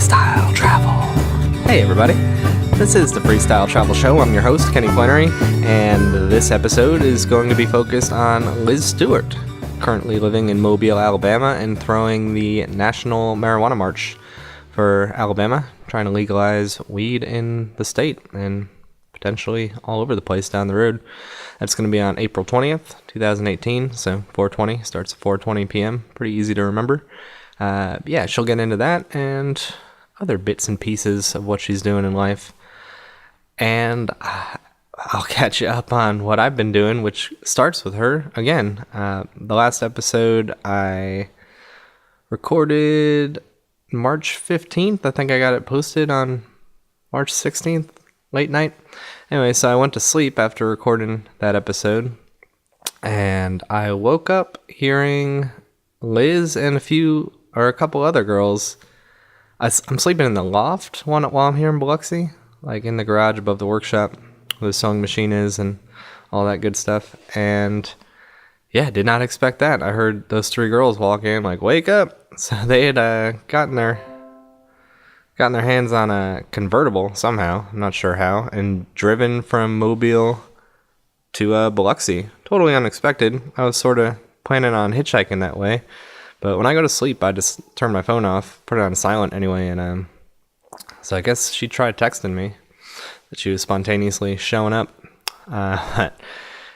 Freestyle Travel. Hey everybody, this is the Freestyle Travel Show. I'm your host, Kenny Flannery, and this episode is going to be focused on Liz Stewart, currently living in Mobile, Alabama, and throwing the National Marijuana March for Alabama, trying to legalize weed in the state and potentially all over the place down the road. That's going to be on April 20th, 2018, so 4:20, starts at 4:20 p.m., pretty easy to remember. She'll get into that and other bits and pieces of what she's doing in life. And I'll catch you up on what I've been doing, which starts with her again. The last episode I recorded March 15th. I think I got it posted on March 16th, late night. Anyway, so I went to sleep after recording that episode, and I woke up hearing Liz and a couple other girls. I'm sleeping in the loft while I'm here in Biloxi, like in the garage above the workshop where the sewing machine is and all that good stuff. And yeah, did not expect that. I heard those three girls walk in like, wake up. So they had gotten their hands on a convertible somehow, I'm not sure how, and driven from Mobile to Biloxi. Totally unexpected. I was sort of planning on hitchhiking that way. But when I go to sleep, I just turn my phone off, put it on silent anyway, and so I guess she tried texting me that she was spontaneously showing up.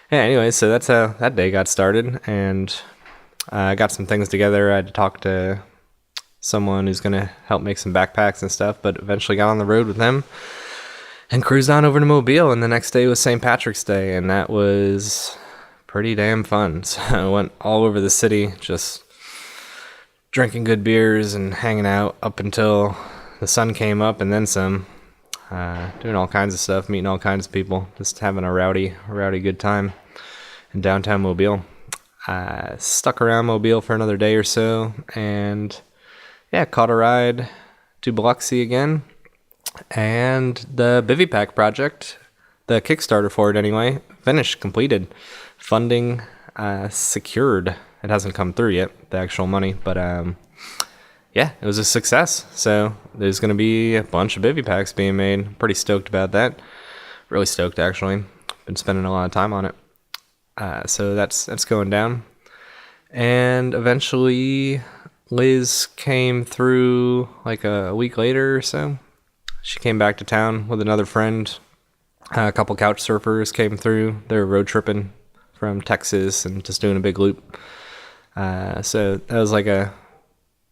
Anyway, so that's how that day got started, and I got some things together. I had to talk to someone who's going to help make some backpacks and stuff, but eventually got on the road with them and cruised on over to Mobile, and the next day was St. Patrick's Day, and that was pretty damn fun. So I went all over the city, just drinking good beers and hanging out up until the sun came up and then some, doing all kinds of stuff, meeting all kinds of people, just having a rowdy good time in downtown Mobile. Stuck around Mobile for another day or so, and yeah, caught a ride to Biloxi again, and the Bivy Pack project, the Kickstarter for it anyway, finished, completed, funding secured. It hasn't come through yet, the actual money, but yeah, it was a success. So there's going to be a bunch of Bivy Packs being made. Pretty stoked about that. Really stoked, actually. Been spending a lot of time on it. So that's going down. And eventually Liz came through like a week later or so. She came back to town with another friend. A couple couch surfers came through. They were road tripping from Texas and just doing a big loop. So that was like a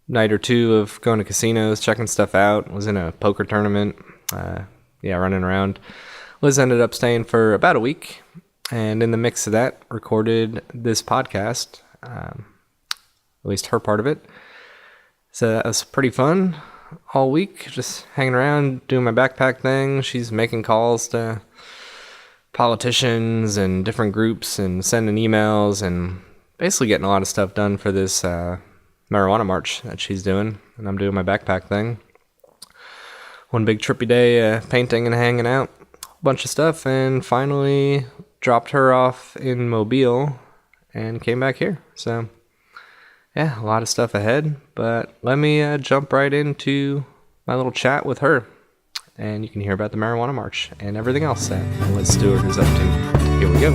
night or two of going to casinos, checking stuff out. Was in a poker tournament. Running around. Liz ended up staying for about a week, and in the mix of that, recorded this podcast. At least her part of it. So that was pretty fun all week, just hanging around, doing my backpack thing. She's making calls to politicians and different groups and sending emails and basically getting a lot of stuff done for this marijuana march that she's doing. And I'm doing my backpack thing. One big trippy day, painting and hanging out, a bunch of stuff, and finally dropped her off in Mobile and came back here. So yeah, a lot of stuff ahead, but let me jump right into my little chat with her, and you can hear about the marijuana march and everything else that Liz Stewart is up to. Here we go.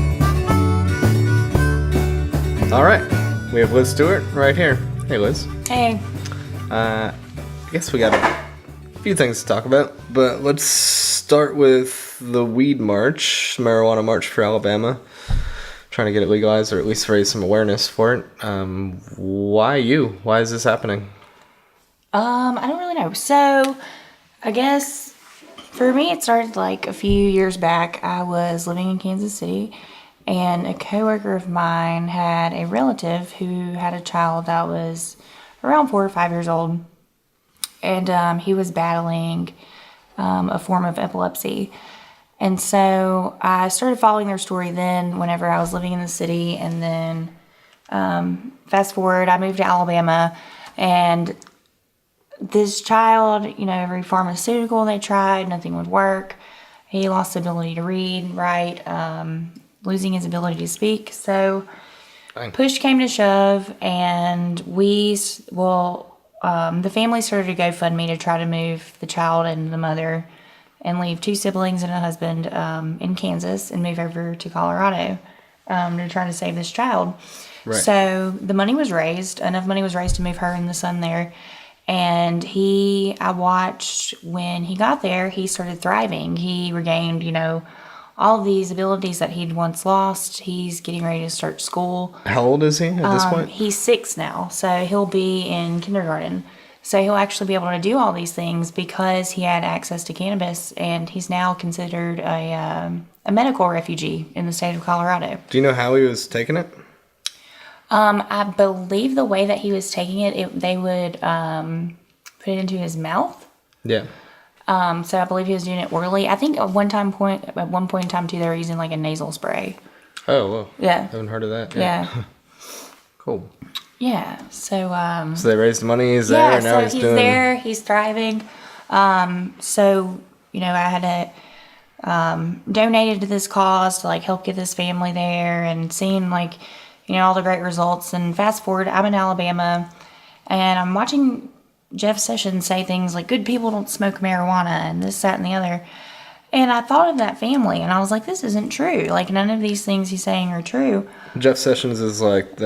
All right, we have Liz Stewart right here. Hey, Liz. Hey. I guess we got a few things to talk about, but let's start with the weed march, marijuana march for Alabama. Trying to get it legalized, or at least raise some awareness for it. Why you? Why is this happening? I don't really know. So, I guess for me, it started like a few years back. I was living in Kansas City, and a coworker of mine had a relative who had a child that was around 4 or 5 years old, and he was battling a form of epilepsy. And so I started following their story then whenever I was living in the city. And then fast forward, I moved to Alabama. And this child, every pharmaceutical they tried, nothing would work. He lost the ability to read, write, losing his ability to speak. So push came to shove. And the family started a GoFundMe to try to move the child and the mother and leave 2 siblings and a husband in Kansas and move over to Colorado to try to save this child. Right. So the money was raised, enough money was raised to move her and the son there. And I watched when he got there, he started thriving. He regained, all of these abilities that he'd once lost. He's getting ready to start school. How old is he at this point? He's 6 now, so he'll be in kindergarten. So he'll actually be able to do all these things because he had access to cannabis, and he's now considered a medical refugee in the state of Colorado. Do you know how he was taking it? I believe the way that he was taking it, they would put it into his mouth. Yeah. So I believe he was doing it orally. I think at one point in time too, they were using like a nasal spray. Oh, well. Yeah. Haven't heard of that. Yeah. Cool. Yeah. So. So they raised money. He's there. And now so he's there. He's thriving. So I had to donated to this cause to like help get this family there, and seeing like all the great results. And fast forward, I'm in Alabama, and I'm watching Jeff Sessions say things like, good people don't smoke marijuana and this, that, and the other. And I thought of that family, and I was like, this isn't true. Like, none of these things he's saying are true. Jeff Sessions is like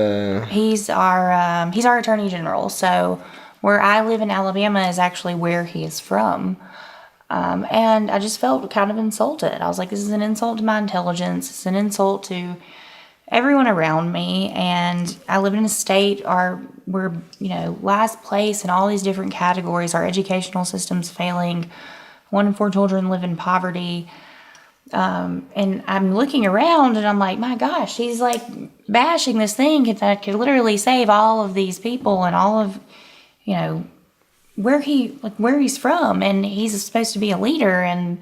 He's our attorney general. So where I live in Alabama is actually where he is from. And I just felt kind of insulted. I was like, this is an insult to my intelligence. It's an insult to everyone around me. And I live in a state we're last place in all these different categories. Our educational system's failing. 1 in 4 children live in poverty. And I'm looking around and I'm like, my gosh, he's like bashing this thing that could literally save all of these people and all of, where he's from. And he's supposed to be a leader, and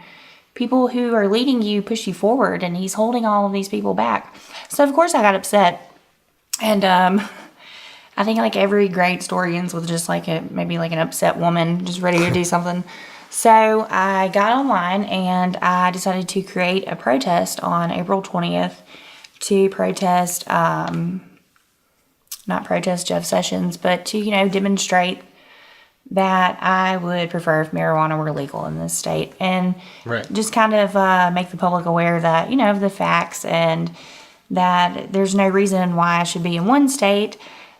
people who are leading you push you forward, and he's holding all of these people back. So of course I got upset. And I think like every great story ends with just like maybe like an upset woman just ready to do something. So I got online and I decided to create a protest on April 20th to protest, not protest Jeff Sessions, but to, demonstrate that I would prefer if marijuana were legal in this state, and just kind of make the public aware that, of the facts, and that there's no reason why I should be in one state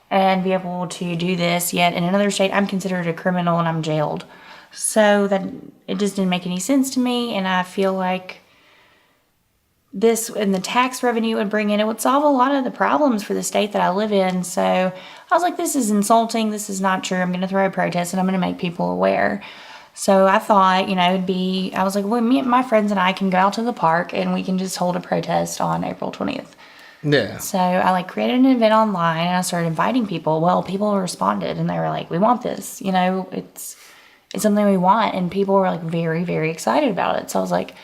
and be able to do this, yet in another state I'm considered a criminal and I'm jailed. So that it just didn't make any sense to me, and I feel like this and the tax revenue it would bring in, it would solve a lot of the problems for the state that I live in. So I was like, this is insulting. This is not true. I'm going to throw a protest and I'm going to make people aware. So I thought, I was like, well, me and my friends and I can go out to the park and we can just hold a protest on April 20th. Yeah. So I created an event online and I started inviting people. Well, people responded and they were like, we want this. It's something we want. And people were very, very excited about it. So I was like,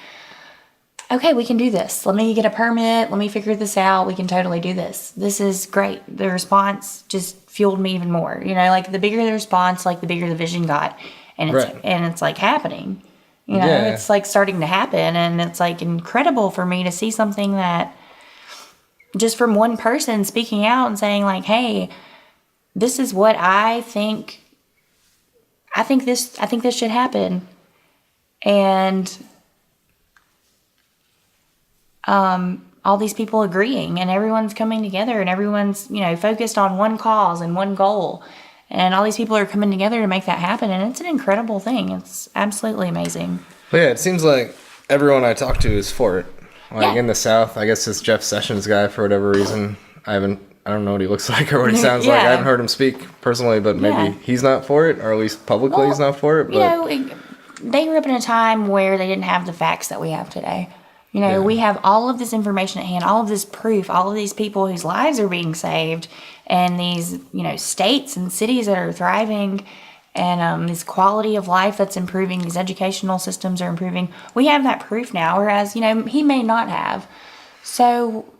okay, we can do this. Let me get a permit. Let me figure this out. We can totally do this. This is great. The response just fueled me even more. The bigger the response, the bigger the vision got. And it's happening. It's starting to happen. And it's incredible for me to see something that just from one person speaking out and saying hey, this is what I think. I think this should happen. And all these people agreeing, and everyone's coming together, and everyone's, focused on one cause and one goal. And all these people are coming together to make that happen. And it's an incredible thing. It's absolutely amazing. Well, yeah, it seems like everyone I talk to is for it. In the South, I guess this Jeff Sessions guy, for whatever reason, I don't know what he looks like or what he sounds like. I haven't heard him speak personally, but maybe he's not for it, or at least publicly he's not for it. But they grew up in a time where they didn't have the facts that we have today. We have all of this information at hand, all of this proof, all of these people whose lives are being saved, and these, states and cities that are thriving, and this quality of life that's improving, these educational systems are improving. We have that proof now, whereas, he may not have. So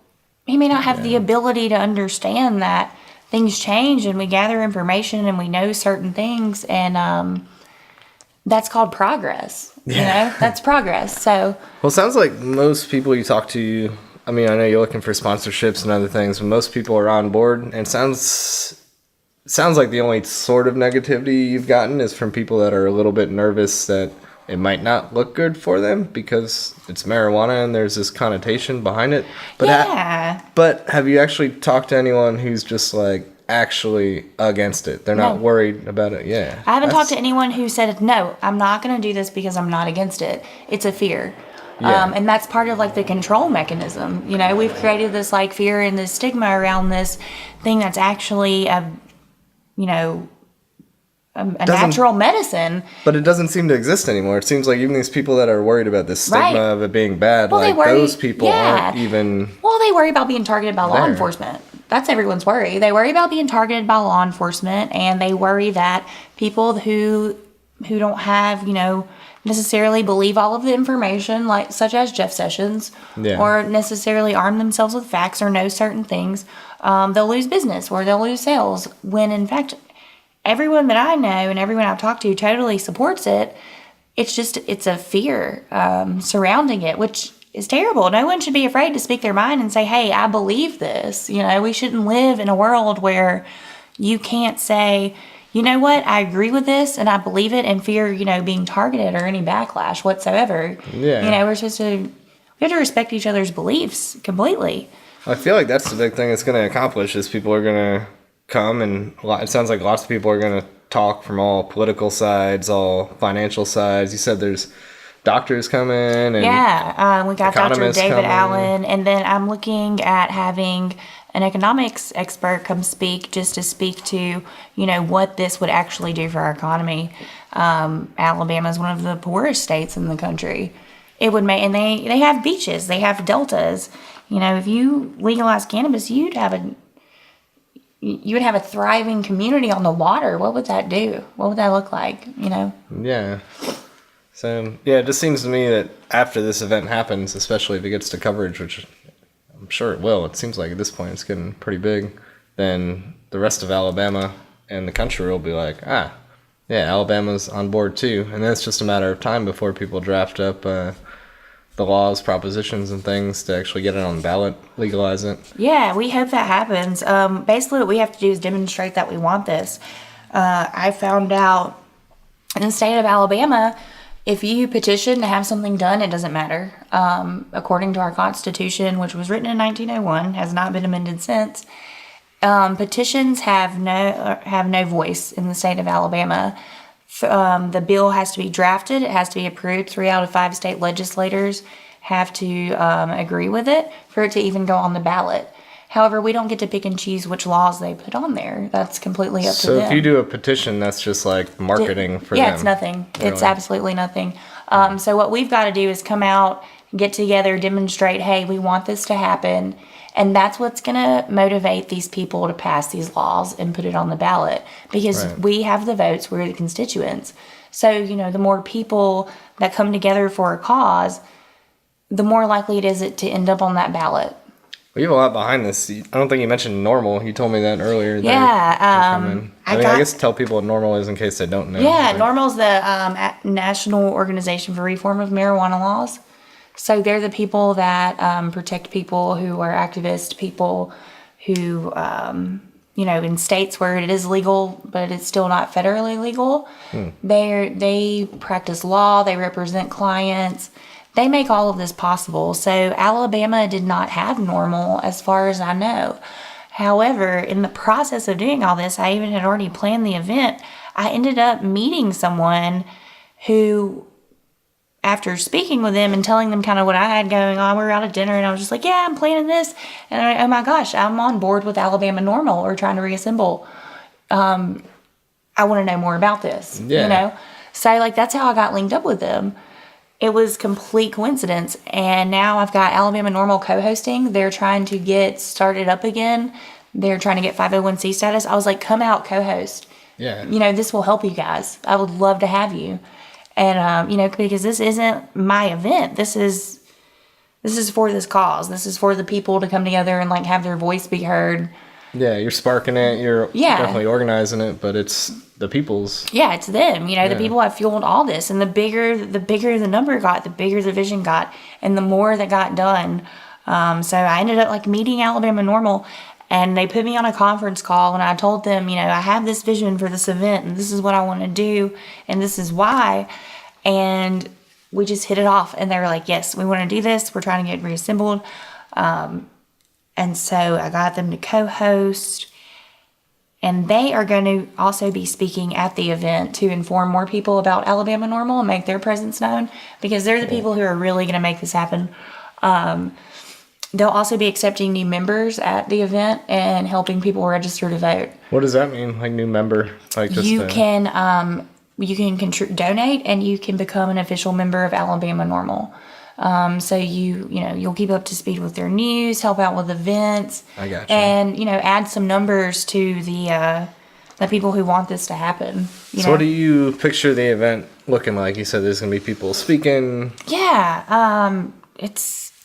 he may not have the ability to understand that things change and we gather information and we know certain things, and that's called progress. That's progress. So, well, it sounds like most people you talk to, I know you're looking for sponsorships and other things, but most people are on board, and it sounds sounds like the only sort of negativity you've gotten is from people that are a little bit nervous that it might not look good for them because it's marijuana and there's this connotation behind it. But Yeah. but have you actually talked to anyone who's just like actually against it? They're not No. worried about it. Yeah. I haven't talked to anyone who said, no, I'm not going to do this because I'm not against it. It's a fear. Yeah. And that's part of like the control mechanism. You know, we've created this like fear and this stigma around this thing that's actually a natural medicine. But it doesn't seem to exist anymore. It seems like even these people that are worried about this stigma Right. of it being bad, Well, they like worry- those people aren't even. Well, they worry about being targeted by law There. enforcement. That's everyone's worry. They worry about being targeted by law enforcement, and they worry that people who don't have, necessarily believe all of the information, like such as Jeff Sessions, Yeah. or necessarily arm themselves with facts or know certain things, they'll lose business or they'll lose sales. When in fact, everyone that I know and everyone I've talked to totally supports it. It's a fear surrounding it, which is terrible. No one should be afraid to speak their mind and say, hey, I believe this. We shouldn't live in a world where you can't say, you know what, I agree with this and I believe it and fear, being targeted or any backlash whatsoever. Yeah. We have to respect each other's beliefs completely. I feel like that's the big thing it's going to accomplish is people are going to come and it sounds like lots of people are going to talk from all political sides, all financial sides. You said there's doctors coming and We got Dr. economists David coming. Allen, and then I'm looking at having an economics expert come speak just to speak to, what this would actually do for our economy. Alabama is one of the poorest states in the country. It would make, and they have beaches, they have deltas. If you legalize cannabis, you would have a thriving community on the water. What would that do? What would that look like? Yeah. So, yeah, it just seems to me that after this event happens, especially if it gets to coverage, which I'm sure it will, it seems like at this point it's getting pretty big, then the rest of Alabama and the country will be like, yeah, Alabama's on board too. And then it's just a matter of time before people draft up the laws, propositions, and things to actually get it on the ballot, legalize it. Yeah, we hope that happens. Basically, what we have to do is demonstrate that we want this. I found out in the state of Alabama, if you petition to have something done, it doesn't matter. According to our Constitution, which was written in 1901, has not been amended since, petitions have no voice in the state of Alabama. The bill has to be drafted. It has to be approved. 3 out of 5 state legislators have to agree with it for it to even go on the ballot. However, we don't get to pick and choose which laws they put on there. That's completely up to them. So if you do a petition, that's just like marketing for them. Yeah, it's nothing. Really? It's absolutely nothing. So what we've got to do is come out, get together, demonstrate, hey, we want this to happen. And that's what's going to motivate these people to pass these laws and put it on the ballot. Because we have the votes, we're the constituents. So, the more people that come together for a cause, the more likely it is to end up on that ballot. We have a lot behind this. I don't think you mentioned NORML. You told me that earlier. Yeah. I guess tell people what NORML is in case they don't know. Yeah, NORML is the National Organization for Reform of Marijuana Laws. So they're the people that protect people who are activist, people who, in states where it is legal, but it's still not federally legal. They practice law, they represent clients. They make all of this possible. So Alabama did not have NORML as far as I know. However, in the process of doing all this, I even had already planned the event. I ended up meeting someone who, after speaking with them and telling them kind of what I had going on, we were out at dinner and I was just like, yeah, I'm planning this. And oh my gosh, I'm on board with Alabama NORML or trying to reassemble. I want to know more about this, So that's how I got linked up with them. It was complete coincidence. And now I've got Alabama NORML co-hosting. They're trying to get started up again. They're trying to get 501c status. I was like, come out, co-host. Yeah. This will help you guys. I would love to have you. And, because this isn't my event. This is for this cause. This is for the people to come together and have their voice be heard. Yeah, you're sparking it. You're definitely organizing it, but it's the people's. Yeah, it's them. The people have fueled all this, and the bigger the number got, the bigger the vision got, and the more that got done. So I ended up meeting Alabama NORML. And they put me on a conference call, and I told them, I have this vision for this event, and this is what I want to do, and this is why. And we just hit it off, and they were like, yes, we want to do this. We're trying to get reassembled. And so I got them to co-host, and they are going to also be speaking at the event to inform more people about Alabama Normal and make their presence known, because they're the people who are really going to make this happen. They'll also be accepting new members at the event and helping people register to vote. What does that mean? Like new member? Like just you can donate, and you can become an official member of Alabama Normal. So you'll keep up to speed with their news, help out with events. I gotcha. And add some numbers to the people who want this to happen. So what do you picture the event looking like? You said there's gonna be people speaking. Yeah,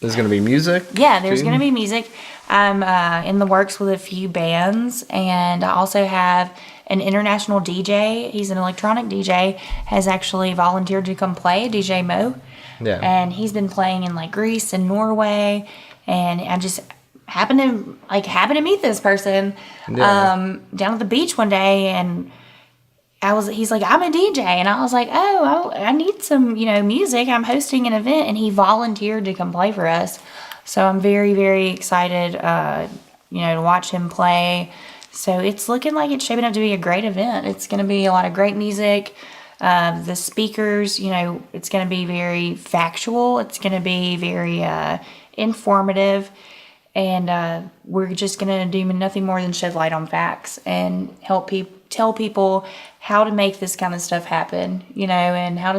There's going to be music? Yeah, there's going to be music. I'm in the works with a few bands, and I also have an international DJ. He's an electronic DJ, has actually volunteered to come play, DJ Mo. Yeah. And he's been playing in like Greece and Norway, and I just happened to meet this person down at the beach one day, and he's like, I'm a DJ. And I was like, I need some, music. I'm hosting an event. And he volunteered to come play for us. So I'm very, very excited, to watch him play. So it's looking like it's shaping up to be a great event. It's going to be a lot of great music. The speakers, it's going to be very factual. It's going to be very informative. And we're just going to do nothing more than shed light on facts and help tell people how to make this kind of stuff happen, and how to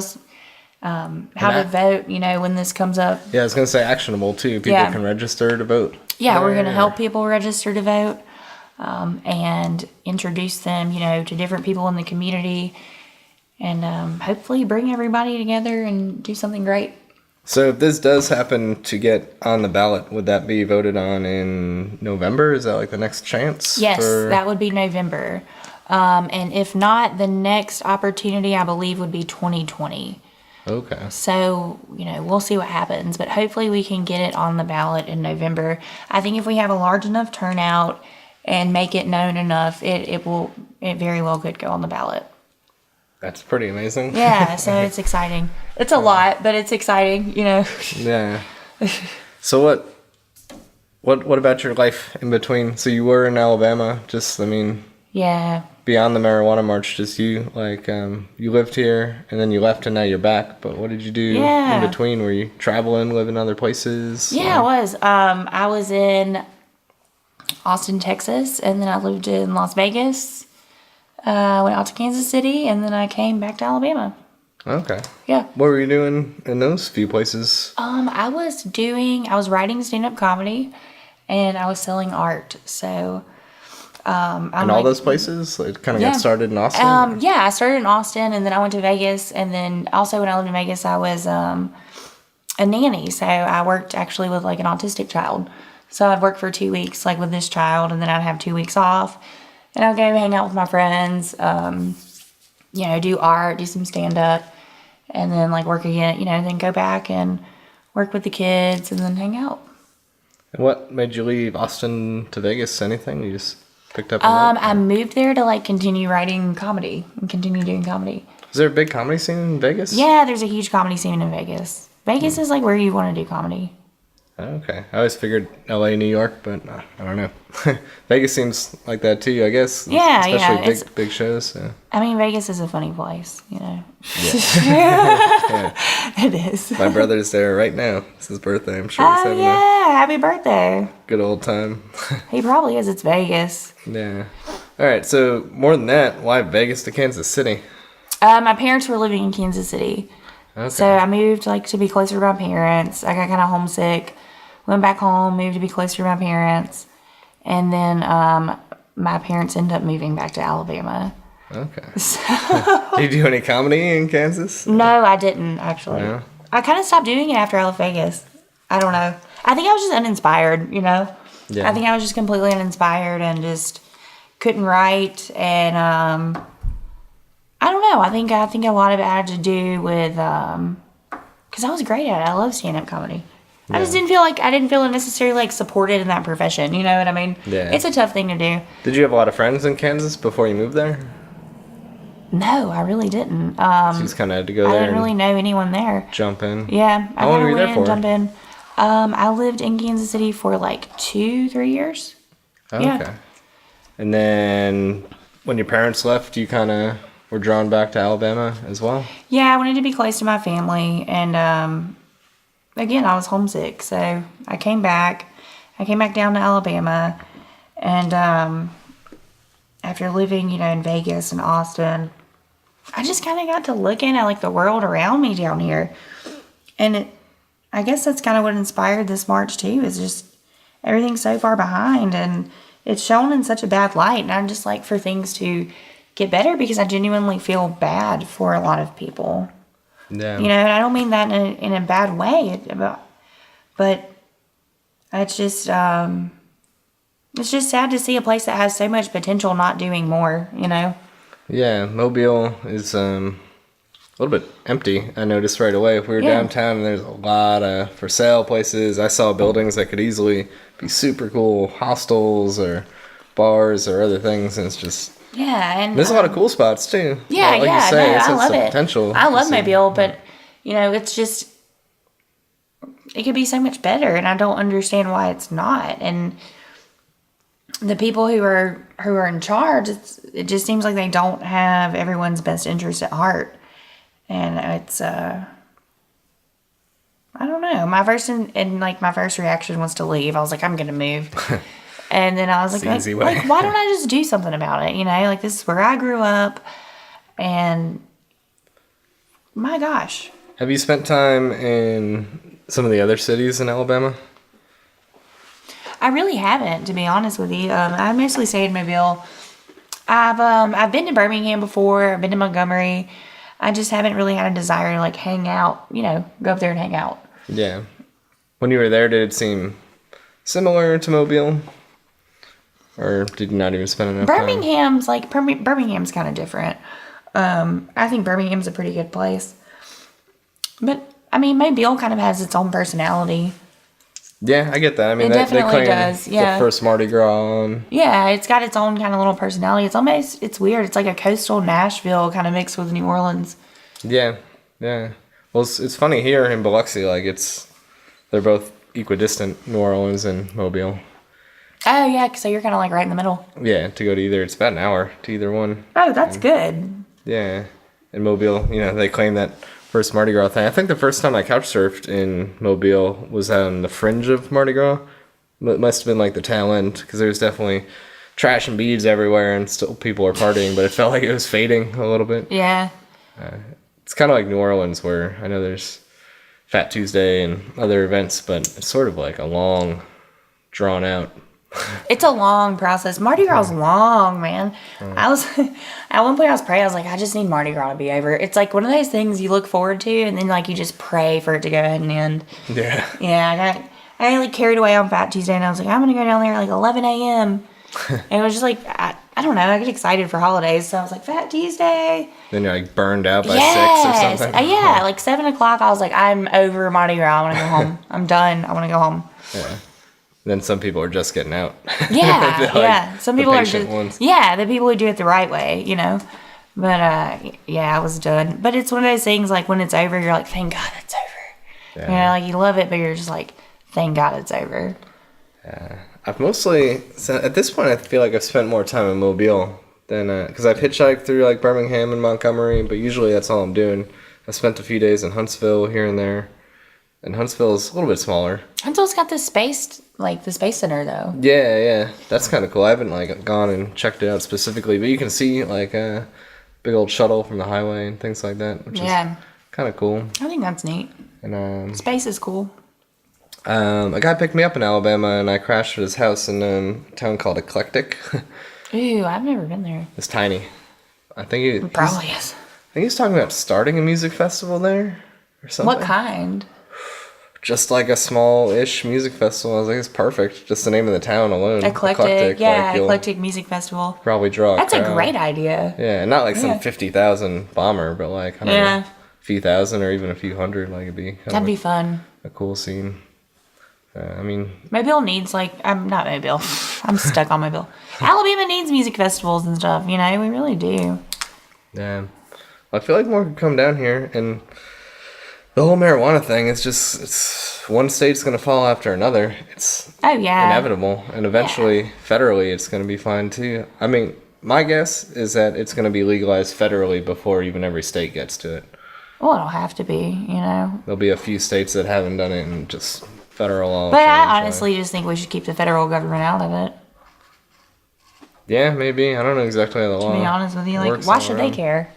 vote, when this comes up. Yeah, I was going to say actionable too. People can register to vote. Yeah, we're going to help people register to vote, and introduce them, to different people in the community, and hopefully bring everybody together and do something great. So if this does happen to get on the ballot, would that be voted on in November? Is that like the next chance? Yes, that would be November. And if not, the next opportunity, I believe, would be 2020. Okay. So, we'll see what happens. But hopefully we can get it on the ballot in November. I think if we have a large enough turnout and make it known enough, it very well could go on the ballot. That's pretty amazing. Yeah, so it's exciting. It's a lot, but it's exciting, Yeah. So what about your life in between? So you were in Alabama, yeah. Beyond the marijuana march, just you, you lived here and then you left and now you're back. But what did you do in between? Were you traveling, living other places? Yeah, I was. I was in Austin, Texas, and then I lived in Las Vegas. Went out to Kansas City, and then I came back to Alabama. Okay. Yeah. What were you doing in those few places? I was writing stand-up comedy, and I was selling art. So, in all those places? It kind of got started in Austin? I started in Austin, and then I went to Vegas, and then also when I lived in Vegas, I was a nanny. So I worked actually with like an autistic child. So I'd work for 2 weeks like with this child, and then I'd have 2 weeks off. And I'll go hang out with my friends, do art, do some stand-up, and then, work again, then go back and work with the kids and then hang out. And what made you leave Austin to Vegas? Anything? You just picked up on that? I moved there to, continue writing comedy and continue doing comedy. Is there a big comedy scene in Vegas? Yeah, there's a huge comedy scene in Vegas. Vegas is, where you want to do comedy. Okay. I always figured LA, New York, but I don't know. Vegas seems like that too, I guess. Yeah, especially big shows. So. I mean, Vegas is a funny place, Yeah. It is. My brother's there right now. It's his birthday. I'm sure he's having happy birthday. a good old time. He probably is. It's Vegas. Yeah. All right. So more than that, why Vegas to Kansas City? My parents were living in Kansas City. Okay. So I moved to be closer to my parents. I got kind of homesick. Went back home, moved to be closer to my parents. And then my parents ended up moving back to Alabama. Okay. So, Did you do any comedy in Kansas? no, I didn't, actually. No? I kind of stopped doing it after I left Vegas. I don't know. I think I was just uninspired, Yeah. I think I was just completely uninspired and just couldn't write. And I don't know. I think a lot of it had to do with... because I was great at it. I love stand-up comedy. I just didn't feel like I didn't feel necessarily like supported in that profession. You know what I mean? Yeah. It's a tough thing to do. Did you have a lot of friends in Kansas before you moved there? No, I really didn't. So you just kind of had to go I there didn't really know anyone there. jump in? Yeah, I How long kind were of you went there in, for? jump in. I lived in Kansas City for like 2-3 years. Oh, Yeah. okay. And then when your parents left, you kind of were drawn back to Alabama as well? Yeah, I wanted to be close to my family, and again, I was homesick, so I came back. I came back down to Alabama, and after living, in Vegas and Austin, I just kind of got to looking at like the world around me down here, and I guess that's kind of what inspired this march too. Is just everything's so far behind, and it's shown in such a bad light, and I'm just like for things to get better because I genuinely feel bad for a lot of people. Yeah. And I don't mean that in a bad way, but it's just sad to see a place that has so much potential not doing more. Yeah, Mobile is a little bit empty. I noticed right away. If we were downtown and there's a lot of for sale places, I saw buildings that could easily be super cool hostels or bars or other things, and it's just and there's a lot of cool spots too. Yeah, like yeah, you say, no, it's I love the it. potential. I love to see. Mobile, but it's just it could be so much better, and I don't understand why it's not. And the people who are in charge, it just seems like they don't have everyone's best interest at heart, and it's I don't know. My first reaction was to leave. I was like, I'm gonna move. And then I was like, easy way. why don't I just do something about it? Like this is where I grew up, and my gosh. Have you spent time in some of the other cities in Alabama? I really haven't, to be honest with you. I mostly stayed in Mobile. I've been to Birmingham before. I've been to Montgomery. I just haven't really had a desire to like hang out. Go up there and hang out. Yeah. When you were there, did it seem similar to Mobile? Or did you not even spend enough time? Birmingham's kind of different. I think Birmingham's a pretty good place. But, Mobile kind of has its own personality. Yeah, I get that. It definitely claim does, yeah. the first Mardi Gras on. Yeah, it's got its own kind of little personality. It's weird. It's like a coastal Nashville kind of mixed with New Orleans. Yeah, yeah. Well, it's funny here in Biloxi, they're both equidistant, New Orleans and Mobile. Oh, yeah, so you're kind of like right in the middle. Yeah, to go to either, it's about an hour to either one. Oh, that's good. Yeah. In Mobile, they claim that first Mardi Gras thing. I think the first time I couch surfed in Mobile was on the fringe of Mardi Gras. It must have been like the tail end, because there was definitely trash and beads everywhere and still people are partying, but it felt like it was fading a little bit. Yeah. It's kind of like New Orleans, where I know there's Fat Tuesday and other events, but it's sort of like a long, drawn out. It's a long process. Mardi Gras is long, man. I was at one point I was praying. I was like, I just need Mardi Gras to be over. It's like one of those things you look forward to, and then like you just pray for it to go ahead and end. Yeah. Yeah, I got like carried away on Fat Tuesday, and I was like, I'm gonna go down there at like 11 a.m. And it was just like I don't know. I get excited for holidays, so I was like, Fat Tuesday. Then you're like burned out by 6 or something. Yeah, like 7 o'clock. I was like, I'm over Mardi Gras. I want to go home. I'm done. I want to go home. Yeah. Then some people are just getting out. Yeah, yeah. Some people are just ones. the people who do it the right way, But yeah, I was done. But it's one of those things like when it's over, you're like, thank God it's over. Yeah. You love it, but you're just like, thank God it's over. Yeah. I've mostly, at this point, I feel like I've spent more time in Mobile than, because I've hitchhiked through like Birmingham and Montgomery, but usually that's all I'm doing. I spent a few days in Huntsville here and there. And Huntsville's a little bit smaller. Huntsville's got the space center though. Yeah. That's kind of cool. I haven't gone and checked it out specifically, but you can see like a big old shuttle from the highway and things like that, which is kind of cool. I think that's neat. And space is cool. A guy picked me up in Alabama, and I crashed at his house in a town called Eclectic. Ooh, I've never been there. It's tiny. I think It probably is. I think he's talking about starting a music festival there or something. What kind? Just like a small-ish music festival. I was like, it's perfect. Just the name of the town alone. Eclectic. Eclectic Music Festival. Probably draw That's crowd. a great idea. Yeah, and not like some 50,000 bomber, but like, I don't know, a few thousand or even a few hundred. Like, it'd be That'd be fun. a cool scene. I mean, Mobile needs I'm not Mobile. I'm stuck on Mobile. Alabama needs music festivals and stuff. We really do. yeah. I feel like more could come down here, and the whole marijuana thing is it's one state's gonna fall after another. It's inevitable, and eventually, federally, it's gonna be fine too. I mean, my guess is that it's gonna be legalized federally before even every state gets to it. Well, it'll have to be. There'll be a few states that haven't done it, and just federal law. But I honestly just think we should keep the federal government out of it. Yeah, maybe. I don't know exactly how the law. To be honest with you, why should they care?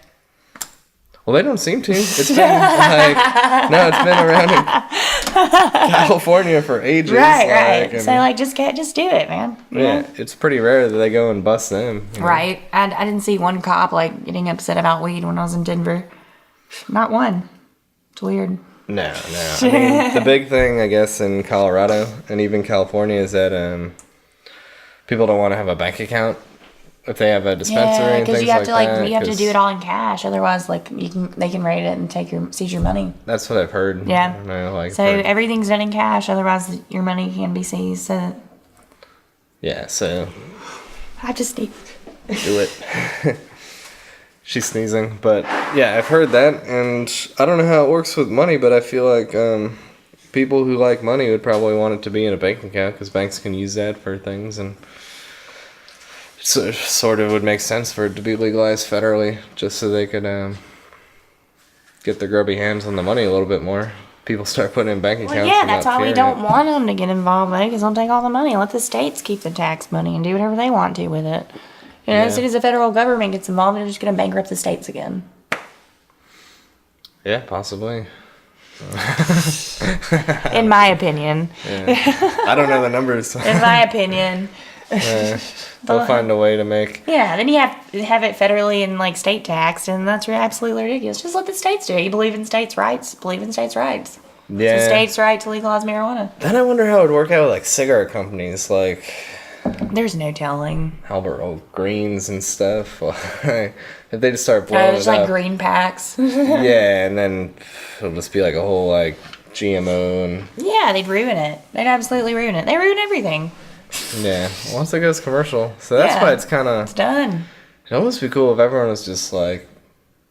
Well, they don't seem to. It's been it's been around in California for ages. Right. So just do it, man. Yeah, it's pretty rare that they go and bust them. Right. I didn't see one cop getting upset about weed when I was in Denver. Not one. It's weird. No. I mean, the big thing, I guess, in Colorado and even California is that people don't want to have a bank account if they have a dispensary and things like that. You have to do it all in cash. Otherwise, they can raid it and seize your money. That's what I've heard. Yeah. So everything's done in cash. Otherwise, your money can be seized. So. Yeah. So. I just need. Do it. She's sneezing, but yeah, I've heard that, and I don't know how it works with money, but I feel like people who like money would probably want it to be in a bank account because banks can use that for things, and so, sort of would make sense for it to be legalized federally, just so they could get their grubby hands on the money a little bit more. People start putting in bank accounts. Well, yeah, that's why we don't want them to get involved with it, because they'll take all the money. Let the states keep the tax money and do whatever they want to with it. As soon as the federal government gets involved, they're just going to bankrupt the states again. Yeah, possibly. In my opinion. Yeah. I don't know the numbers. In my opinion. They'll find a way to make... Yeah, then you have it federally and state taxed, and that's absolutely ridiculous. Just let the states do it. You believe in states' rights? Believe in states' rights. Yeah. It's the state's right to legalize marijuana. Then I wonder how it would work out with cigarette companies, There's no telling. Albert Greens and stuff. If they just start blowing it up. Green packs. Yeah, and then it'll just be a whole GMO and... Yeah, they'd ruin it. They'd absolutely ruin it. They ruin everything. Yeah, once it goes commercial. So that's why it's kind of... It's done. It'd almost be cool if everyone was just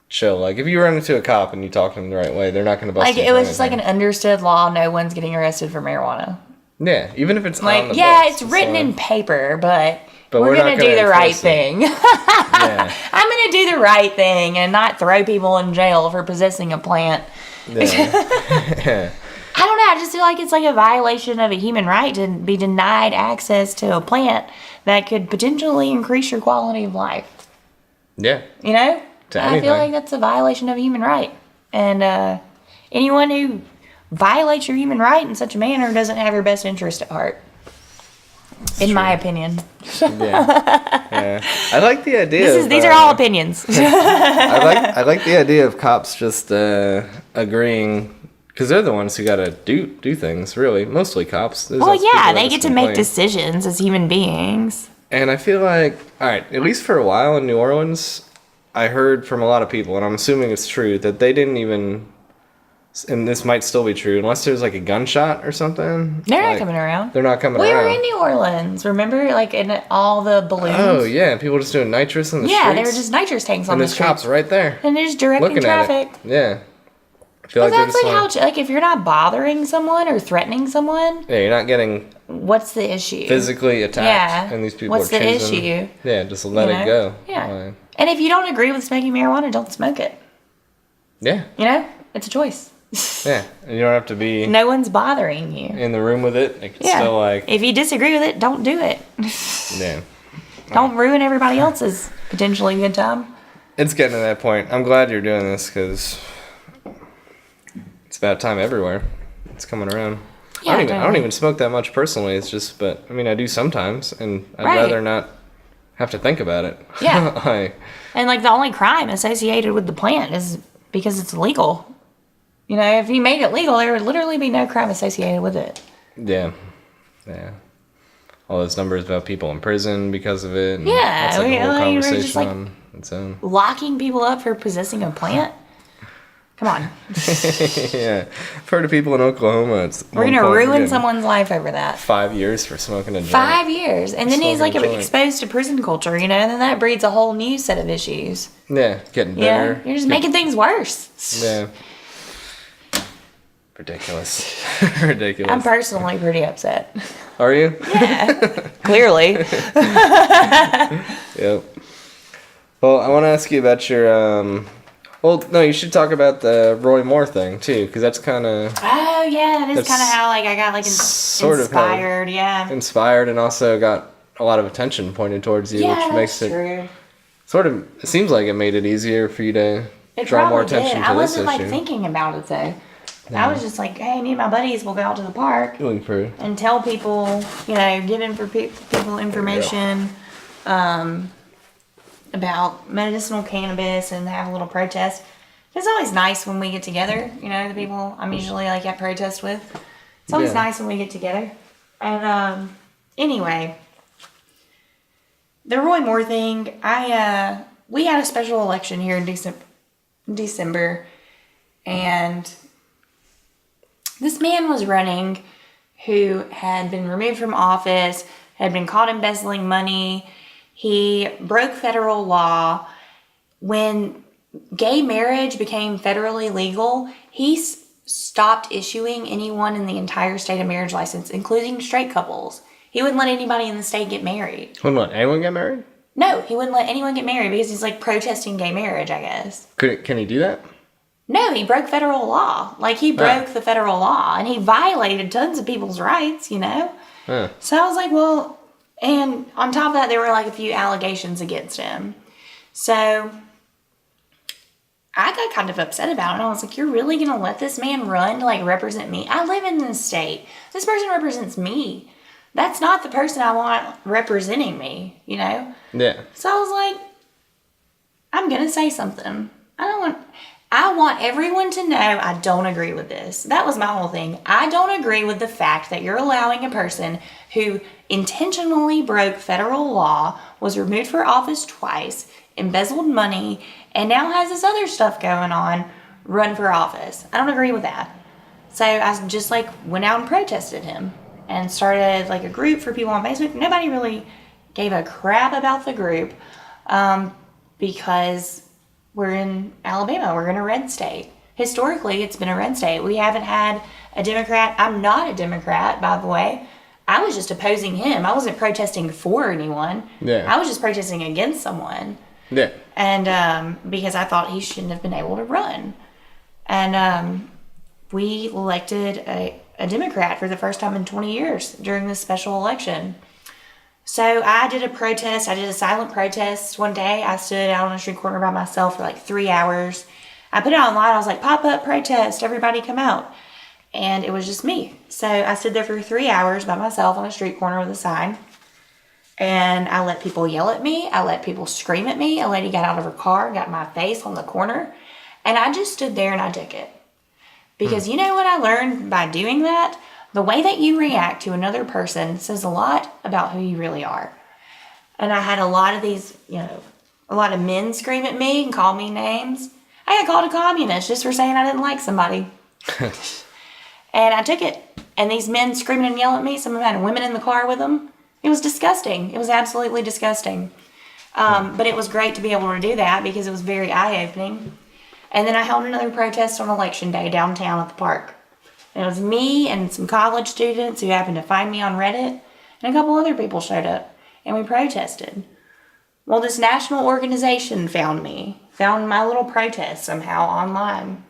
chill. If you run into a cop and you talk to them the right way, they're not going to bust you. It was just an understood law. No one's getting arrested for marijuana. Yeah, even if it's on the books, it's written in paper, but we're going to do the right thing. Yeah. I'm going to do the right thing and not throw people in jail for possessing a plant. Yeah. I don't know. I just feel like it's a violation of a human right to be denied access to a plant that could potentially increase your quality of life. Yeah. I feel like that's a violation of a human right. And anyone who violates your human right in such a manner doesn't have your best interest at heart. In my opinion. Yeah. I like the idea. These are all opinions. I like the idea of cops just agreeing, because they're the ones who gotta do things. Really, mostly cops. They get to make decisions as human beings. And I feel like, all right, at least for a while in New Orleans, I heard from a lot of people, and I'm assuming it's true, that they didn't even. And this might still be true, unless there's a gunshot or something. They're not coming around. They're not coming around. We were in New Orleans, remember? In all the balloons. Oh, yeah. People just doing nitrous in the streets. Yeah, they were just nitrous tanks on the streets. And there's cops right there. And they're just directing traffic. Yeah. I feel but that's how, if you're not bothering someone or threatening someone. Yeah, you're not getting... What's the issue? Physically attacked. Yeah. And these people what's are the issue? Yeah, just let it go. Yeah. And if you don't agree with smoking marijuana, don't smoke it. Yeah. It's a choice. Yeah, and you don't have to be... No one's bothering you. In the room with it. It's still if you disagree with it, don't do it. Yeah. Don't ruin everybody else's potentially good time. It's getting to that point. I'm glad you're doing this, because it's about time everywhere. It's coming around. Yeah, I don't even smoke that much personally. It's just, but, I do sometimes, and I'd rather not have to think about it. Yeah. And, the only crime associated with the plant is because it's illegal. If you made it legal, there would literally be no crime associated with it. Yeah. All those numbers about people in prison because of it. And yeah, that's a whole conversation on its own. Locking people up for possessing a plant. Come on. Yeah. I've heard of people in Oklahoma. We're going to ruin someone's life over that. 5 years for smoking a joint. 5 years. And then he's like Smoking a joint. exposed to prison culture, and then that breeds a whole new set of issues. Yeah, getting Yeah. better. You're just making things worse. Yeah. Ridiculous. Ridiculous. I'm personally pretty upset. Are you? Yeah. Clearly. Yep. Well, I want to ask you about your, well, no, you should talk about the Roy Moore thing, too, because that's kind of Oh, yeah. That is That's kind of how I got sort of how- inspired. Yeah. inspired and also got a lot of attention pointed towards you, Yeah, which makes that's it true. sort of, it seems like it made it easier for you to It draw more probably attention did. to I this wasn't issue. like thinking about it though. I was just like, hey, me and my buddies will go out to the park Feeling for and tell people, people information about medicinal cannabis and have a little protest. It's always nice when we get together, the people I'm usually like at protest with. It's always Yeah. nice when we get together. And anyway, the Roy Moore thing, we had a special election here in December, and this man was running who had been removed from office, had been caught embezzling money. He broke federal law. When gay marriage became federally legal, he stopped issuing anyone in the entire state a marriage license, including straight couples. He wouldn't let anybody in the state get married. Wouldn't let anyone get married? No, he wouldn't let anyone get married because he's like protesting gay marriage, I guess. Can he do that? No, he broke federal law. Like, he broke the federal law, and he violated tons of people's rights, Huh. So I was like, well, and on top of that, there were like a few allegations against him. So I got kind of upset about it, and I was like, you're really going to let this man run to like represent me? I live in this state. This person represents me. That's not the person I want representing me, Yeah. So I was like, I'm going to say something. I want everyone to know I don't agree with this. That was my whole thing. I don't agree with the fact that you're allowing a person who intentionally broke federal law, was removed for office twice, embezzled money, and now has this other stuff going on, run for office. I don't agree with that. So I just like went out and protested him and started like a group for people on Facebook. Nobody really gave a crap about the group because we're in Alabama. We're in a red state. Historically, it's been a red state. We haven't had a Democrat. I'm not a Democrat, by the way. I was just opposing him. I wasn't protesting for anyone. Yeah. I was just protesting against someone. Yeah. And because I thought he shouldn't have been able to run. And we elected a Democrat for the first time in 20 years during this special election. So I did a protest. I did a silent protest one day. I stood out on a street corner by myself for like 3 hours. I put it online. I was like, pop up protest. Everybody come out. And it was just me. So I stood there for 3 hours by myself on a street corner with a sign. And I let people yell at me. I let people scream at me. A lady got out of her car, got in my face on the corner. And I just stood there and I took it. Because you know what I learned by doing that? The way that you react to another person says a lot about who you really are. And I had a lot of these, a lot of men scream at me and call me names. I got called a communist just for saying I didn't like somebody. And I took it. And these men screaming and yelling at me, some of them had women in the car with them. It was disgusting. It was absolutely disgusting. But it was great to be able to do that because it was very eye-opening. And then I held another protest on election day downtown at the park. And it was me and some college students who happened to find me on Reddit. And a couple other people showed up. And we protested. Well, this national organization found my little protest somehow online.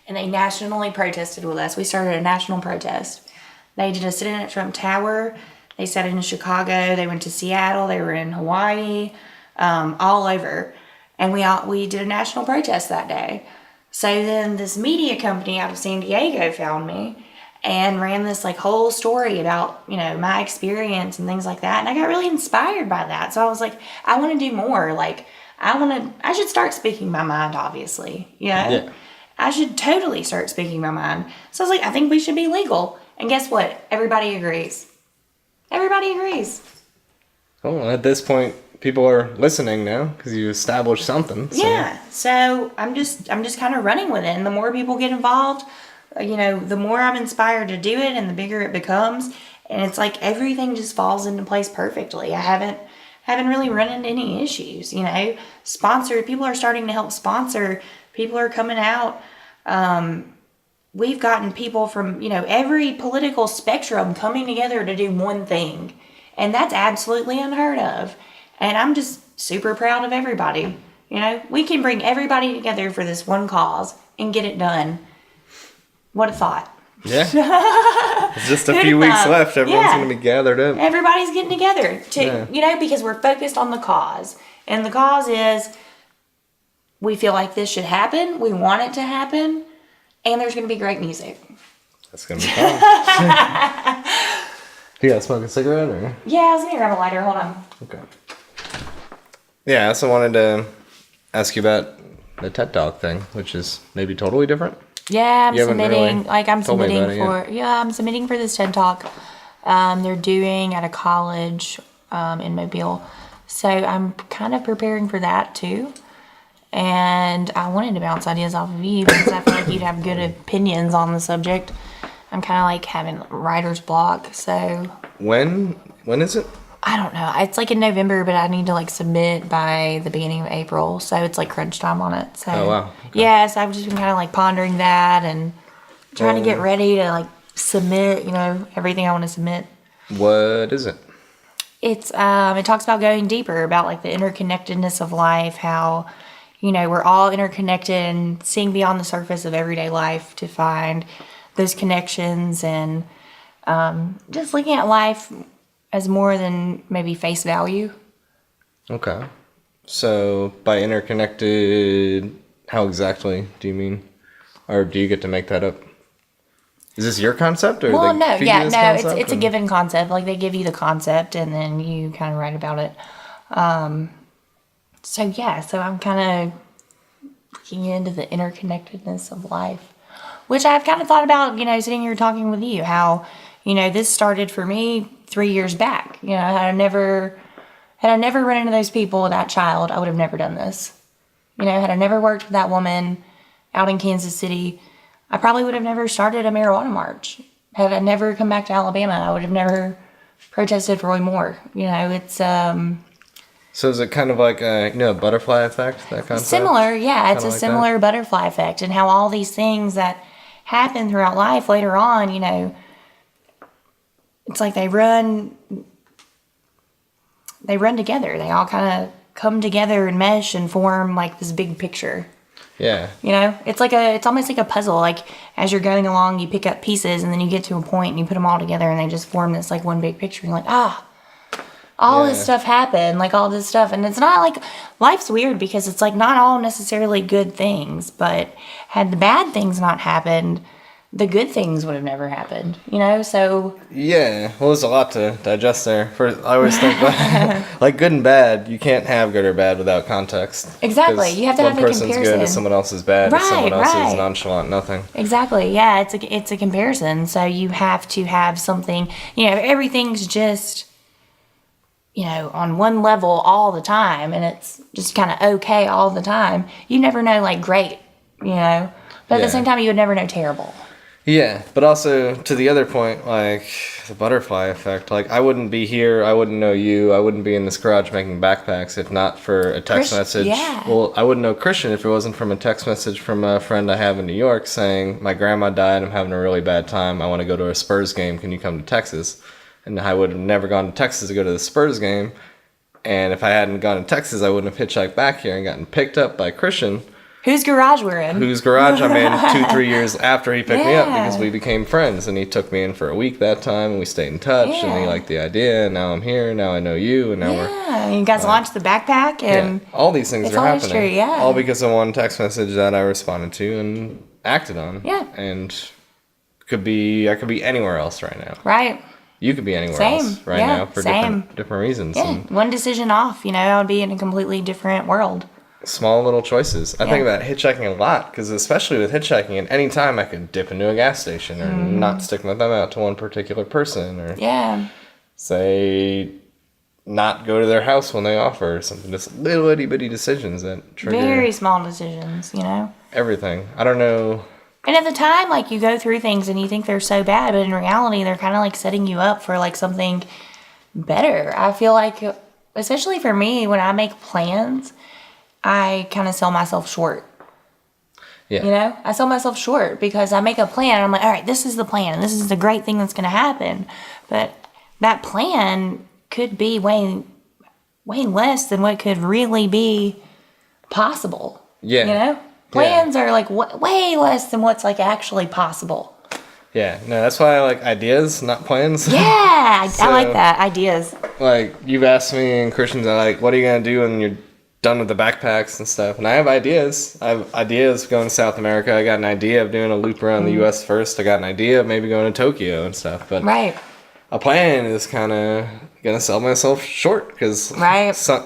And they nationally protested with us. We started a national protest. They did a sit-in at Trump Tower. They sat in Chicago. They went to Seattle. They were in Hawaii, all over. And we did a national protest that day. So then this media company out of San Diego found me and ran this like whole story about, my experience and things like that. And I got really inspired by that. So I was like, I want to do more. Like, I should start speaking my mind, obviously, Yeah. I should totally start speaking my mind. So I was like, I think we should be legal. And guess what? Everybody agrees. Everybody agrees. Well, at this point, people are listening now because you established something. So. Yeah. So I'm just kind of running with it, and the more people get involved, the more I'm inspired to do it, and the bigger it becomes. And it's like everything just falls into place perfectly. I haven't really run into any issues. People are starting to help sponsor. People are coming out. We've gotten people from, every political spectrum coming together to do one thing. And that's absolutely unheard of. And I'm just super proud of everybody. We can bring everybody together for this one cause and get it done. What a thought. Yeah. It's just a few weeks left. Everyone's going to be gathered up. Everybody's getting together because we're focused on the cause. And the cause is we feel like this should happen. We want it to happen. And there's going to be great music. That's going to be fun. You got to smoke a cigarette? Or? Yeah, I was going to grab a lighter. Hold on. Okay. Yeah, I also wanted to ask you about the TED Talk thing, which is maybe totally different. Yeah, I'm submitting. Really I'm submitting for this TED Talk. They're doing at a college in Mobile, so I'm kind of preparing for that too. And I wanted to bounce ideas off of you because I feel like you'd have good opinions on the subject. I'm kind of like having writer's block. So when is it? I don't know. It's like in November, but I need to like submit by the beginning of April. So it's like crunch time on it. So, oh, wow. Okay. Yeah, so I've just been kind of like pondering that and trying to get ready to like submit, everything I want to submit. What is it? It talks about going deeper, about like the interconnectedness of life, how, we're all interconnected and seeing beyond the surface of everyday life to find those connections and just looking at life as more than maybe face value. Okay. So by interconnected, how exactly do you mean? Or do you get to make that up? Is this your concept? Or Well, no, it's a given concept. Like they give you the concept and then you kind of write about it. So I'm kind of looking into the interconnectedness of life, which I've kind of thought about, sitting here talking with you, how, this started for me 3 years back. Had I never run into those people, that child, I would have never done this. Had I never worked with that woman out in Kansas City, I probably would have never started a marijuana march. Had I never come back to Alabama, I would have never protested for Roy Moore. It's So is it kind of like a butterfly effect, that concept? Similar, yeah. It's a similar butterfly effect, and how all these things that happen throughout life later on, it's like they run together. They all kind of come together and mesh and form like this big picture. Yeah. It's almost like a puzzle. Like as you're going along, you pick up pieces and then you get to a point and you put them all together and they just form this like one big picture. And you're like, all this stuff happened, like all this stuff. And it's not like, life's weird because it's like not all necessarily good things, but had the bad things not happened, the good things would have never happened, so. Yeah, well, there's a lot to digest there. First, I always think, like good and bad, you can't have good or bad without context. Exactly, you have to have a comparison. One person's good and someone else is bad, and someone else is nonchalant, nothing. Exactly, yeah, it's a comparison, so you have to have something, everything's just, on one level all the time, and it's just kind of okay all the time. You never know, like, great, but at the same time, you would never know terrible. Yeah, but also to the other point, like the butterfly effect, like I wouldn't be here, I wouldn't know you, I wouldn't be in this garage making backpacks if not for a text message. Yeah. Well, I wouldn't know Christian if it wasn't from a text message from a friend I have in New York saying, my grandma died, I'm having a really bad time, I want to go to a Spurs game, can you come to Texas? And I would have never gone to Texas to go to the Spurs game, and if I hadn't gone to Texas, I wouldn't have hitchhiked back here and gotten picked up by Christian. Whose garage we're in. Whose garage I'm in 2-3 years after he picked me up because we became friends. And he took me in for a week that time and we stayed in touch and he liked the idea. And now I'm here. Now I know you. And now we're... Yeah, you guys launched the backpack and... all these things are happening. True, all because of one text message that I responded to and acted on. Yeah. And I could be anywhere else right now. Right. You could be anywhere else right now for different reasons. Yeah, And one decision off, I would be in a completely different world. Small little choices. I think about hitchhiking a lot because especially with hitchhiking, at any time I could dip into a gas station or not stick my thumb out to one particular person or say not go to their house when they offer or something. Just little itty bitty decisions that trigger Very small decisions, you know? everything. I don't know. And at the time, like, you go through things and you think they're so bad, but in reality, they're kind of like setting you up for like something better. I feel like, especially for me, when I make plans, I kind of sell myself short. Yeah. You know, I sell myself short because I make a plan and I'm like, all right, this is the plan. This is the great thing that's going to happen. But that plan could be way less than what could really be possible. Yeah. You know, plans are like way less than what's like actually possible. Yeah. No, that's why I like ideas, not plans. Yeah, I like that. Ideas. Like, you've asked me and Christians are like, what are you going to do when you're done with the backpacks and stuff? And I have ideas. I have ideas going to South America. I got an idea of doing a loop around the U.S. first. I got an idea of maybe going to Tokyo and stuff. But Right. a plan is kind of going to sell myself short because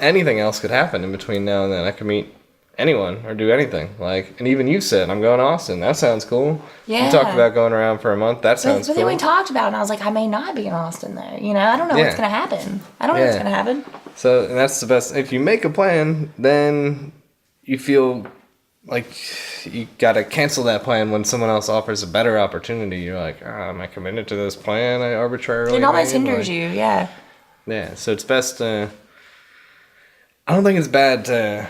anything else could happen in between now and then. I could meet anyone or do anything. Like, and even you said, I'm going to Austin. That sounds cool. Yeah. You talked about going around for a month. That sounds But cool. then we talked about it and I was like, I may not be in Austin though. You know, I don't know what's going to happen. I don't know what's going to happen. So, and that's the best. If you make a plan, then you feel like you got to cancel that plan when someone else offers a better opportunity. You're like, am I committed to this plan I arbitrarily It almost made? hinders you, yeah. Yeah, so it's best to... I don't think it's bad to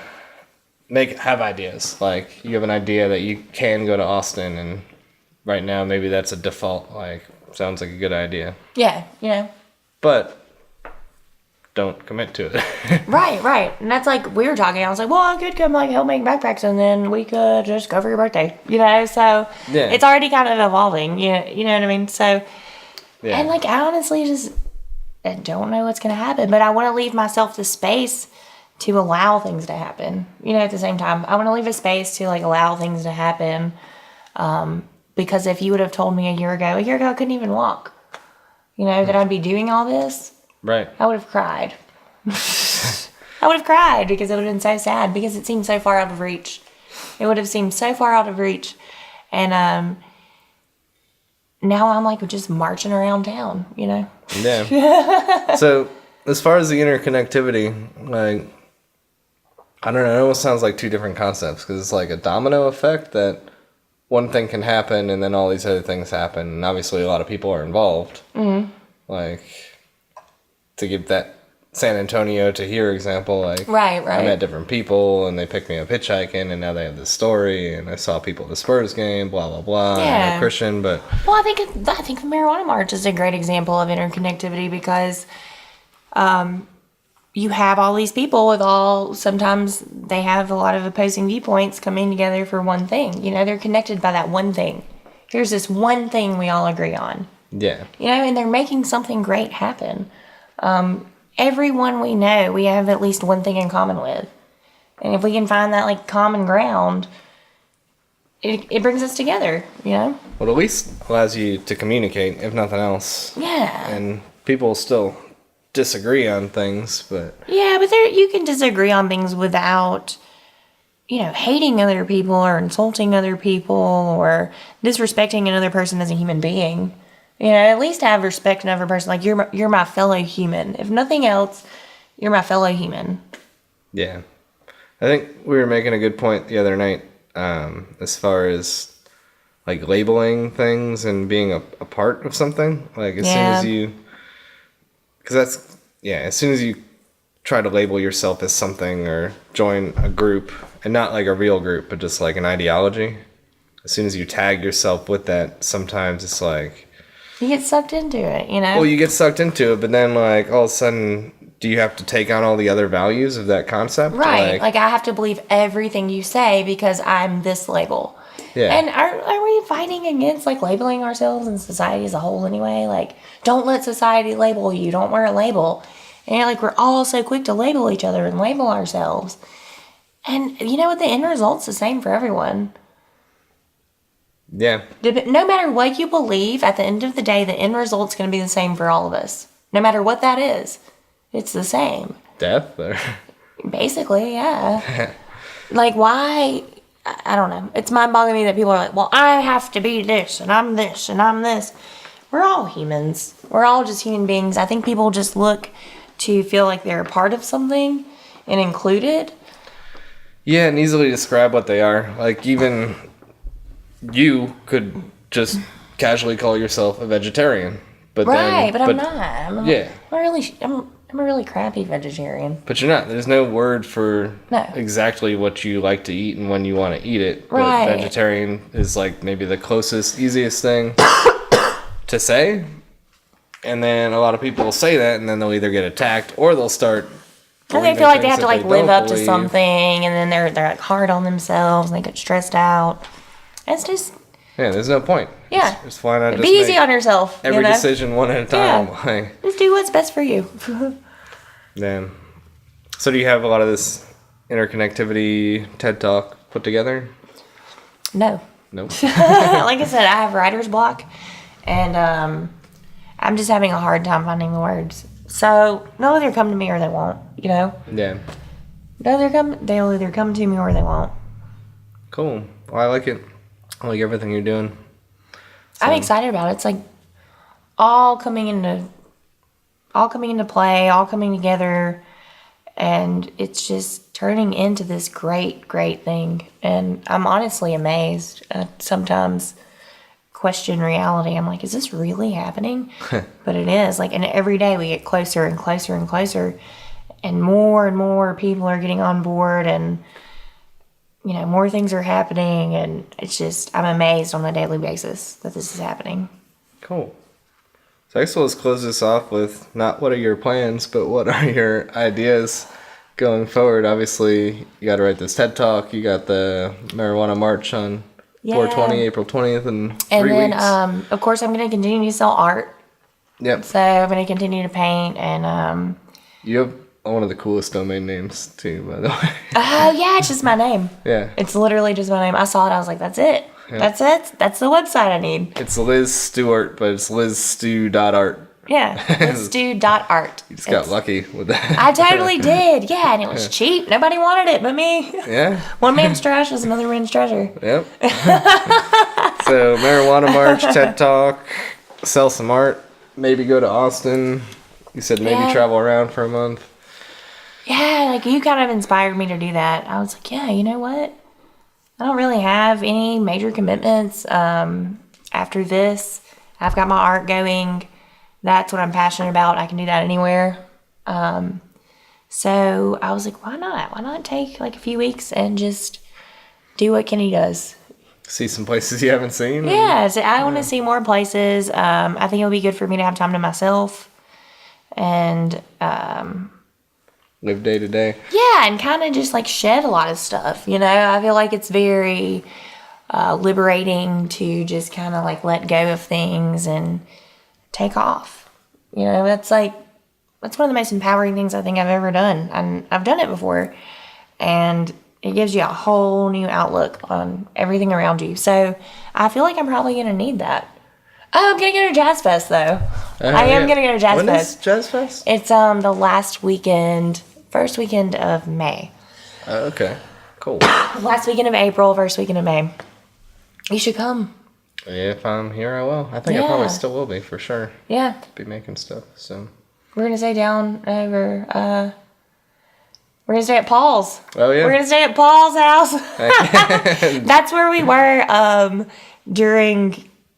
have ideas. Like, you have an idea that you can go to Austin, and right now maybe that's a default. Like, sounds like a good idea. Yeah, you know. But don't commit to it. Right. And that's like, we were talking, I was like, well, I could come like help make backpacks and then we could just go for your birthday, you know? So Yeah. it's already kind of evolving, you know what I mean? So, Yeah. and like, I honestly just I don't know what's going to happen, but I want to leave myself the space to allow things to happen, you know, at the same time. I want to leave a space to like allow things to happen. Because if you would have told me a year ago I couldn't even walk, you know, that I'd be doing all this. Right. I would have cried. I would have cried because it would have been so sad because it seemed so far out of reach. It would have seemed so far out of reach. And now I'm like just marching around town, you know? Yeah. So, as far as the interconnectivity, like, I don't know, it almost sounds like two different concepts because it's like a domino effect that one thing can happen and then all these other things happen. And obviously a lot of people are involved. Mm-hmm. Like, to give that San Antonio to here example, like, Right. I met different people and they picked me up hitchhiking and now they have this story and I saw people at the Spurs game, blah, blah, blah. Yeah. I'm a Christian, but... Well, I think the Marijuana March is a great example of interconnectivity because you have all these people sometimes they have a lot of opposing viewpoints coming together for one thing. You know, they're connected by that one thing. Here's this one thing we all agree on. Yeah. You know, and they're making something great happen. Everyone we know, we have at least one thing in common with. And if we can find that, like, common ground, it brings us together, you know? Well, at least allows you to communicate, if nothing else. Yeah. And people still disagree on things, but... Yeah, but you can disagree on things without, you know, hating other people or insulting other people or disrespecting another person as a human being. You know, at least have respect for another person. Like, you're my fellow human. If nothing else, you're my fellow human. Yeah. I think we were making a good point the other night, as far as, like, labeling things and being a part of something. Like, as soon as you... Because that's... Yeah, as soon as you try to label yourself as something or join a group, and not, like, a real group, but just, like, an ideology, as soon as you tag yourself with that, sometimes it's like... You get sucked into it, you know? Well, you get sucked into it, but then, like, all of a sudden, do you have to take on all the other values of that concept? Right. Like I have to believe everything you say because I'm this label. Yeah. And are we fighting against, like, labeling ourselves and society as a whole anyway? Like, don't let society label you. Don't wear a label. And, like, we're all so quick to label each other and label ourselves. And you know what? The end result's the same for everyone. Yeah. No matter what you believe, at the end of the day, the end result's going to be the same for all of us. No matter what that is, it's the same. Death? Or... Basically, yeah. Like, why? I don't know. It's mind-boggling to me that people are like, well, I have to be this, and I'm this, and I'm this. We're all humans. We're all just human beings. I think people just look to feel like they're a part of something and included. Yeah, and easily describe what they are. Like, even you could just casually call yourself a vegetarian. But Right, then, but I'm not. Yeah. I'm a really crappy vegetarian. But you're not. There's no word for No. exactly what you like to eat and when you want to eat it. Right. But vegetarian is like maybe the closest, easiest thing to say. And then a lot of people will say that, and then they'll either get attacked or they'll start. And they feel like they have to believing like things that live they up don't to believe. something, and then they're like hard on themselves, and they get stressed out. It's just Yeah, there's no point. Yeah. Just why not just be easy make on yourself. every decision one at a time. Yeah. Like, Just do what's best for you. yeah. So do you have a lot of this interconnectivity TED Talk put together? No. Nope. Like I said, I have writer's block, and I'm just having a hard time finding the words. So they'll either come to me or they won't. You know, Yeah. they'll either come to me or they won't. Cool. Well, I like it. I like everything you're doing. I'm excited about it. It's like all coming into play, all coming together, and it's just turning into this great, great thing. And I'm honestly amazed. I sometimes question reality. I'm like, is this really happening? But it is. Like, and every day we get closer and closer and closer, and more people are getting on board, and more things are happening, and it's just, I'm amazed on a daily basis that this is happening. Cool. So I guess let's close this off with not what are your plans, but what are your ideas going forward. Obviously, you got to write this TED Talk. You got the marijuana march on 4/20, April 20th, in 3 then, weeks. Of course, I'm going to continue to sell art. Yep. So I'm going to continue to paint, and You have one of the coolest domain names, too, by the way. oh yeah, it's just my name. Yeah. It's literally just my name. I saw it. I was like, that's it. Yeah. That's it. That's the website I need. It's Liz Stewart, but it's lizstew.art. Yeah. Let's do .art. You just got lucky with that. I totally did. Yeah, and it was cheap. Nobody wanted it but me. Yeah. One man's trash is another man's treasure. Yep. So, marijuana march, TED Talk, sell some art, maybe go to Austin. You said maybe Yeah. travel around for a month. Yeah, like you kind of inspired me to do that. I was like, yeah, you know what? I don't really have any major commitments after this. I've got my art going. That's what I'm passionate about. I can do that anywhere. So I was like, why not? Why not take like a few weeks and just do what Kenny does? See some places you haven't seen. Yeah, so I want to see more places. I think it would be good for me to have time to myself. And Live day to day. yeah, and kind of just like shed a lot of stuff. I feel like it's very liberating to just kind of like let go of things and take off. That's one of the most empowering things I think I've ever done. And I've done it before. And it gives you a whole new outlook on everything around you. So I feel like I'm probably going to need that. Oh, I'm going to go to Jazz Fest, though. I am going to go to Jazz When Fest. is Jazz Fest? It's the first weekend of May. Okay, cool. Last weekend of April, first weekend of May. You should come. If I'm here, I will. I think I probably Yeah. still will be, for sure. Yeah. Be making stuff, so. We're going to stay down over, we're going to stay at Paul's. Oh, yeah? We're going to stay at Paul's house. That's where we were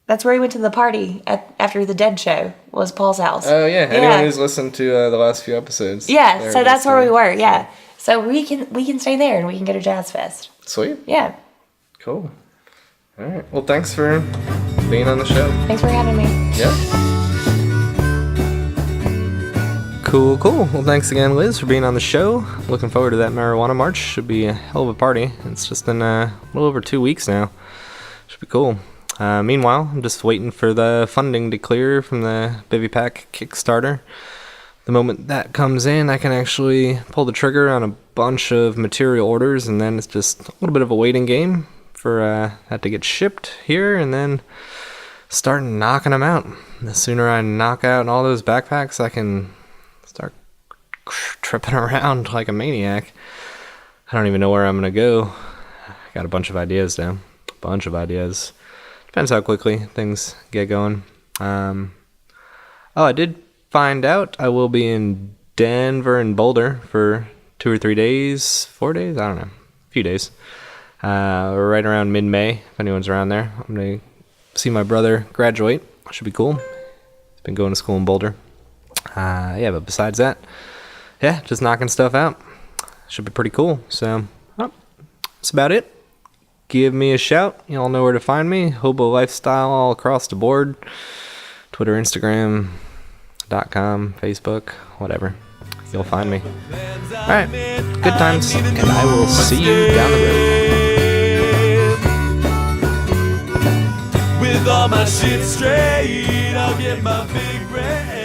that's where we went to the party after the Dead show, was Paul's house. Oh, yeah. Anyone who's listened to the last few episodes. Yeah, there so it that's is where we there. were, yeah. So we can stay there and we can go to Jazz Fest. Sweet. Yeah. Cool. All right. Well, thanks for being on the show. Thanks for having me. Yep. Cool. Well, thanks again, Liz, for being on the show. Looking forward to that marijuana march. Should be a hell of a party. It's just in a little over 2 weeks now. Should be cool. Meanwhile, I'm just waiting for the funding to clear from the Bivy Pack Kickstarter. The moment that comes in, I can actually pull the trigger on a bunch of material orders, and then it's just a little bit of a waiting game for that to get shipped here, and then start knocking them out. The sooner I knock out all those backpacks, I can start tripping around like a maniac. I don't even know where I'm going to go. I got a bunch of ideas now. Depends how quickly things get going. I did find out I will be in Denver and Boulder for 2 or 3 days, 4 days, I don't know, a few days. We're right around mid-May, if anyone's around there. I'm going to see my brother graduate. Should be cool. He's been going to school in Boulder. Yeah, but besides that, yeah, just knocking stuff out. Should be pretty cool. So, that's about it. Give me a shout. Y'all know where to find me. Hobo Lifestyle all across the board. Twitter, Instagram.com, Facebook, whatever. You'll find me. All right. Good times. And I will see you down the road. With all my shit straight, I'll get my big break.